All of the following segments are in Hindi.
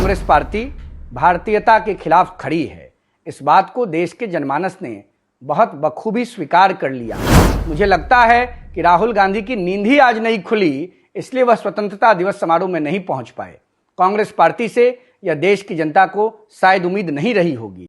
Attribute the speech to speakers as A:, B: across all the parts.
A: कांग्रेस पार्टी भारतीयता के खिलाफ खड़ी है। इस बात को देश के जनमानस ने बहुत बखूबी स्वीकार कर लिया। मुझे लगता है कि राहुल गांधी की नींद ही आज नहीं खुली, इसलिए वह स्वतंत्रता दिवस समारोह में नहीं पहुंच पाए। कांग्रेस पार्टी से या देश की जनता को शायद उम्मीद नहीं रही होगी।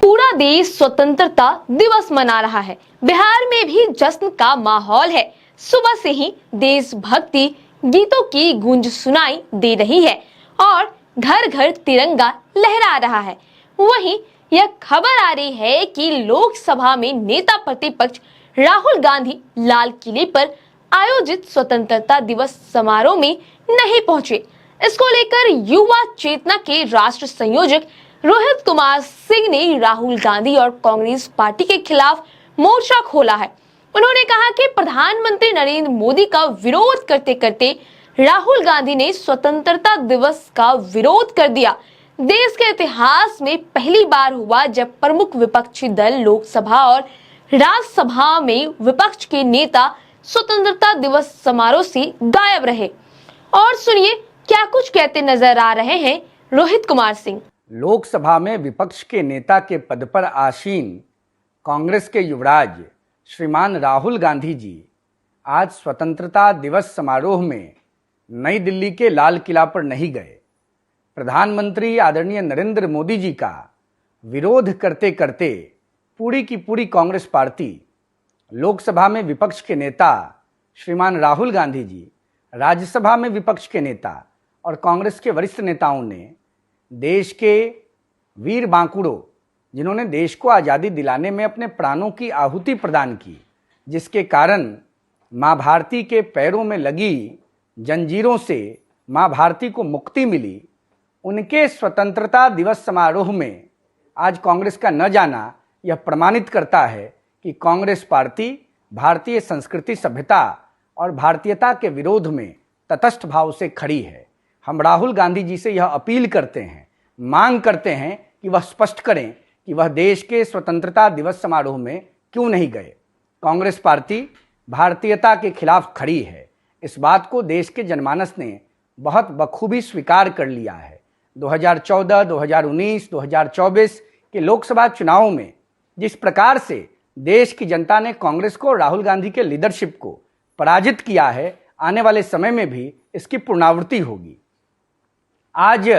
B: पूरा देश स्वतंत्रता दिवस मना रहा है। बिहार में भी जश्न का माहौल है। सुबह से ही देशभक्ति गीतों की गूंज सुनाई दे रही है और घर घर तिरंगा लहरा रहा है। वहीं यह खबर आ रही है कि लोकसभा में नेता प्रतिपक्ष राहुल गांधी लाल किले पर आयोजित स्वतंत्रता दिवस समारोह में नहीं पहुंचे। इसको लेकर युवा चेतना के राष्ट्र संयोजक रोहित कुमार सिंह ने राहुल गांधी और कांग्रेस पार्टी के खिलाफ मोर्चा खोला है। उन्होंने कहा कि प्रधानमंत्री नरेंद्र मोदी का विरोध करते करते राहुल गांधी ने स्वतंत्रता दिवस का विरोध कर दिया। देश के इतिहास में पहली बार हुआ जब प्रमुख विपक्षी दल लोकसभा और राज्यसभा में विपक्ष के नेता स्वतंत्रता दिवस समारोह से गायब रहे। और सुनिए क्या कुछ कहते नजर आ रहे हैं रोहित कुमार सिंह।
A: लोकसभा में विपक्ष के नेता के पद पर आसीन कांग्रेस के युवराज श्रीमान राहुल गांधी जी आज स्वतंत्रता दिवस समारोह में नई दिल्ली के लाल किला पर नहीं गए। प्रधानमंत्री आदरणीय नरेंद्र मोदी जी का विरोध करते करते पूरी की पूरी कांग्रेस पार्टी, लोकसभा में विपक्ष के नेता श्रीमान राहुल गांधी जी, राज्यसभा में विपक्ष के नेता और कांग्रेस के वरिष्ठ नेताओं ने देश के वीर बांकुड़ों, जिन्होंने देश को आज़ादी दिलाने में अपने प्राणों की आहुति प्रदान की, जिसके कारण माँ भारती के पैरों में लगी जंजीरों से माँ भारती को मुक्ति मिली, उनके स्वतंत्रता दिवस समारोह में आज कांग्रेस का न जाना यह प्रमाणित करता है कि कांग्रेस पार्टी भारतीय संस्कृति, सभ्यता और भारतीयता के विरोध में तटस्थ भाव से खड़ी है। हम राहुल गांधी जी से यह अपील करते हैं, मांग करते हैं कि वह स्पष्ट करें कि वह देश के स्वतंत्रता दिवस समारोह में क्यों नहीं गए। कांग्रेस पार्टी भारतीयता के खिलाफ खड़ी है। इस बात को देश के जनमानस ने बहुत बखूबी स्वीकार कर लिया है। 2014, 2019, 2024 के लोकसभा चुनावों में जिस प्रकार से देश की जनता ने कांग्रेस को, राहुल गांधी के लीडरशिप को पराजित किया है, आने वाले समय में भी इसकी पुनरावृत्ति होगी। आज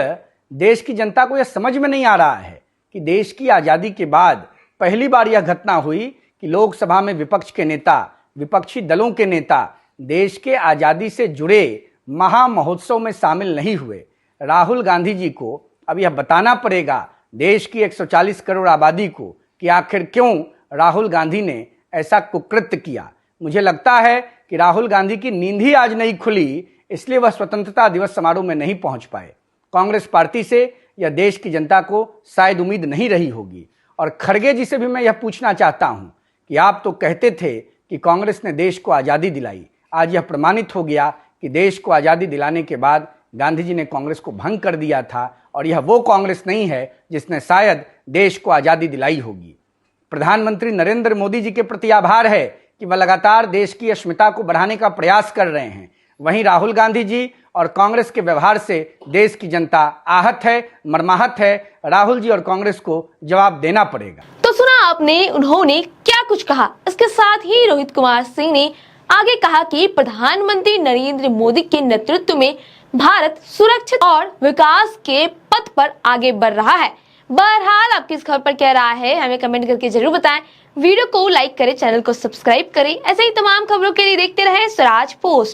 A: देश की जनता को यह समझ में नहीं आ रहा है कि देश की आज़ादी के बाद पहली बार यह घटना हुई कि लोकसभा में विपक्ष के नेता, विपक्षी दलों के नेता देश के आज़ादी से जुड़े महा महोत्सव में शामिल नहीं हुए। राहुल गांधी जी को अब यह बताना पड़ेगा देश की 140 करोड़ आबादी को कि आखिर क्यों राहुल गांधी ने ऐसा कुकृत्य किया। मुझे लगता है कि राहुल गांधी की नींद ही आज नहीं खुली, इसलिए वह स्वतंत्रता दिवस समारोह में नहीं पहुंच पाए। कांग्रेस पार्टी से या देश की जनता को शायद उम्मीद नहीं रही होगी। और खड़गे जी से भी मैं यह पूछना चाहता हूं कि आप तो कहते थे कि कांग्रेस ने देश को आज़ादी दिलाई, आज यह प्रमाणित हो गया कि देश को आज़ादी दिलाने के बाद गांधी जी ने कांग्रेस को भंग कर दिया था और यह वो कांग्रेस नहीं है जिसने शायद देश को आज़ादी दिलाई होगी। प्रधानमंत्री नरेंद्र मोदी जी के प्रति आभार है कि वह लगातार देश की अस्मिता को बढ़ाने का प्रयास कर रहे हैं। वहीं राहुल गांधी जी और कांग्रेस के व्यवहार से देश की जनता आहत है, मर्माहत है। राहुल जी और कांग्रेस को जवाब देना पड़ेगा।
B: तो सुना आपने उन्होंने क्या कुछ कहा। इसके साथ ही रोहित कुमार सिंह ने आगे कहा कि प्रधानमंत्री नरेंद्र मोदी के नेतृत्व में भारत सुरक्षित और विकास के पथ पर आगे बढ़ रहा है। बहरहाल आपकी इस खबर पर क्या राय है हमें कमेंट करके जरूर बताएं। वीडियो को लाइक करें, चैनल को सब्सक्राइब करें। ऐसे ही तमाम खबरों के लिए देखते रहें स्वराज पोस्ट।